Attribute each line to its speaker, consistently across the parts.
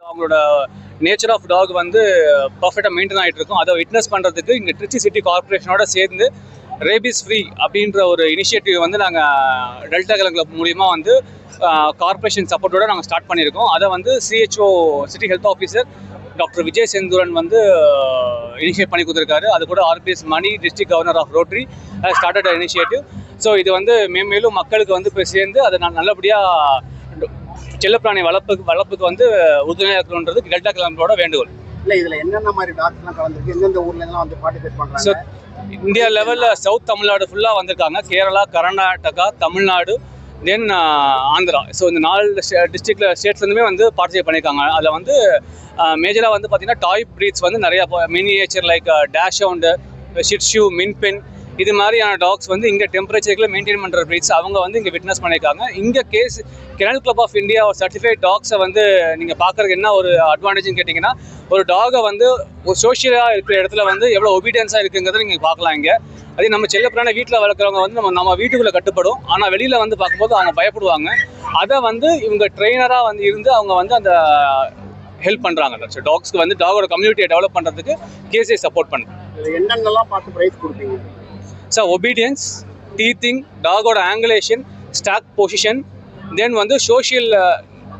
Speaker 1: அவங்களோட nature of talk வந்து பர்ஃபெக்டாக மெயின்டைன் ஆகிட்டு இருக்கும். அதை விட்னஸ் பண்ணுறதுக்கு இங்கே திருச்சி சிட்டி கார்பரேஷனோட சேர்ந்து ரேபிஸ் ஃப்ரீ அப்படின்ற ஒரு இனிஷியேட்டிவ் வந்து நாங்கள் டெல்டா கிளப் மூலிமா வந்து கார்பரேஷன் சப்போர்ட்டோட நாங்கள் ஸ்டார்ட் பண்ணியிருக்கோம். அதை வந்து CHO city health officer doctor Vijay Senthuran வந்து இனிஷியேட் பண்ணி கொடுத்துருக்காரு. அது கூட RPS money district governor of rotary started initiative. So இது வந்து மேலும் மக்களுக்கு வந்து போய் சேர்ந்து அதை நல்லபடியாக செல்லப்பிராணி வளர்ப்புக்கு வந்து உறுதுணையாக இருக்கணுன்றது டெல்டா கிளப்போட வேண்டுகோள்.
Speaker 2: இல்லை, இதில் என்னென்ன மாதிரி டாக்டர்லாம் கலந்துருக்கு, எந்தெந்த ஊர்லேருந்துலாம் வந்து பார்ட்டிசிபேட் பண்ணுறாங்க?
Speaker 1: ஸோ இந்தியா லெவலில் சவுத் தமிழ்நாடு ஃபுல்லாக வந்திருக்காங்க. கேரளா, கர்நாடகா, தமிழ்நாடு, தென் ஆந்திரா. ஸோ இந்த 4 டிஸ்ட்ரிக்ட்ல ஸ்டேட்ஸ்லேருந்துமே வந்து பார்ட்டிசிபேட் பண்ணியிருக்காங்க. அதில் வந்து மேஜராக வந்து பார்த்தீங்கன்னா டாய் ப்ரீட்ஸ் வந்து நிறையா மினியேச்சர் லைக் டேஷ் ஹவுண்டு, ஷிட்ஷூ, மின்பென் இது மாதிரியான டாக்ஸ் வந்து இங்கே டெம்பரேச்சர்களை மெயின்டைன் பண்ணுற ப்ரீட்ஸ் அவங்க வந்து இங்கே விட்னஸ் பண்ணியிருக்காங்க. இங்கே கெனல் கிளப் ஆஃப் இந்தியா ஒரு சர்டிஃபைட் டாக்ஸை வந்து நீங்கள் பார்க்குறதுக்கு என்ன ஒரு அட்வான்டேஜ்னு கேட்டிங்கன்னா, ஒரு டாகை வந்து ஒரு சோஷியலாக இருக்கிற இடத்துல வந்து எவ்வளோ ஒபீடியன்ஸாக இருக்குங்கிறத நீங்கள் பார்க்கலாம். இங்கே அதே நம்ம செல்லப்பிராணி வீட்டில் வளர்க்குறவங்க வந்து நம்ம வீட்டுக்குள்ளே கட்டுப்படும், ஆனால் வெளியில் வந்து பார்க்கும்போது அவங்க பயப்படுவாங்க. அதை வந்து இவங்க ட்ரெயினராக வந்து இருந்து அவங்க வந்து அந்த ஹெல்ப் பண்ணுறாங்க. ஸோ டாக்ஸ்க்கு வந்து டாகோட கம்யூனிட்டியை டெவலப் பண்ணுறதுக்கு கேஸை சப்போர்ட் பண்ணுறேன்.
Speaker 2: என்னென்னலாம் பார்த்து ப்ரைஸ் கொடுப்பீங்க?
Speaker 1: சார் ஒபீடியன்ஸ், டீத்திங், டாகோட ஆங்குலேஷன், ஸ்டாக் பொசிஷன், தென் வந்து சோஷியல்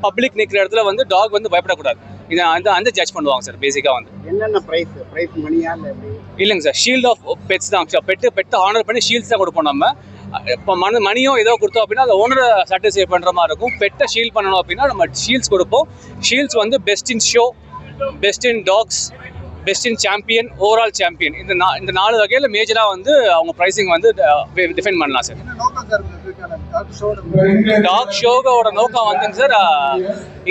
Speaker 1: பப்ளிக் நிற்கிற இடத்துல வந்து டாக் வந்து பயப்படக்கூடாது. இதை அந்த ஜட்ஜ் பண்ணுவாங்க சார். பேசிக்காக வந்து
Speaker 2: என்னென்ன ப்ரைஸ் மணியா
Speaker 1: இல்லைங்க சார், ஷீல்ட் ஆஃப் பெட்ஸ் தான். பெட்டு ஆனர் பண்ணி ஷீல்ட்ஸ் தான் கொடுப்போம். நம்ம இப்போ மணியோ ஏதோ கொடுத்தோம் அப்படின்னா அந்த ஓனரை சாட்டிஸ்ஃபை பண்ணுற மாதிரி இருக்கும். பெட்டை ஷீல்ட் பண்ணணும் அப்படின்னா நம்ம ஷீல்ட்ஸ் கொடுப்போம். ஷீல்ட்ஸ் வந்து best in show, best in dogs, best in champion, overall champion, இந்த 4 வகையில் மேஜராக வந்து அவங்க ப்ரைஸிங் வந்து டிஃபைன் பண்ணலாம் சார். டாக் ஷோவோட நோக்கம் வந்துங்க சார்,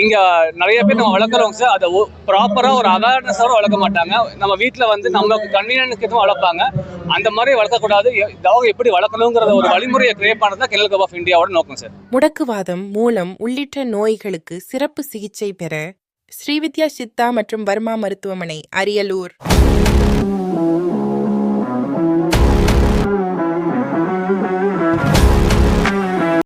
Speaker 1: இங்கே நிறைய பேர் நம்ம வளர்க்குறோங்க சார். அதை ப்ராப்பராக ஒரு அவேர்னஸோட வளர்க்க மாட்டாங்க. நம்ம வீட்டில் வந்து நமக்கு கன்வீனியன்ஸ்க்கு எதுவும் வளர்ப்பாங்க. அந்த மாதிரி வளர்க்கக்கூடாது. டாக் எப்படி வளர்க்கணுங்கிறத ஒரு வழிமுறையை கிரியேட் பண்ணுறது தான் கெனல் கிளப் ஆஃப் இந்தியாவோட நோக்கம் சார்.
Speaker 3: முடக்குவாதம், மூலம் உள்ளிட்ட நோய்களுக்கு சிறப்பு சிகிச்சை பெற ஸ்ரீவித்யா சித்தா மற்றும் வர்மா மருத்துவமனை, அரியலூர்.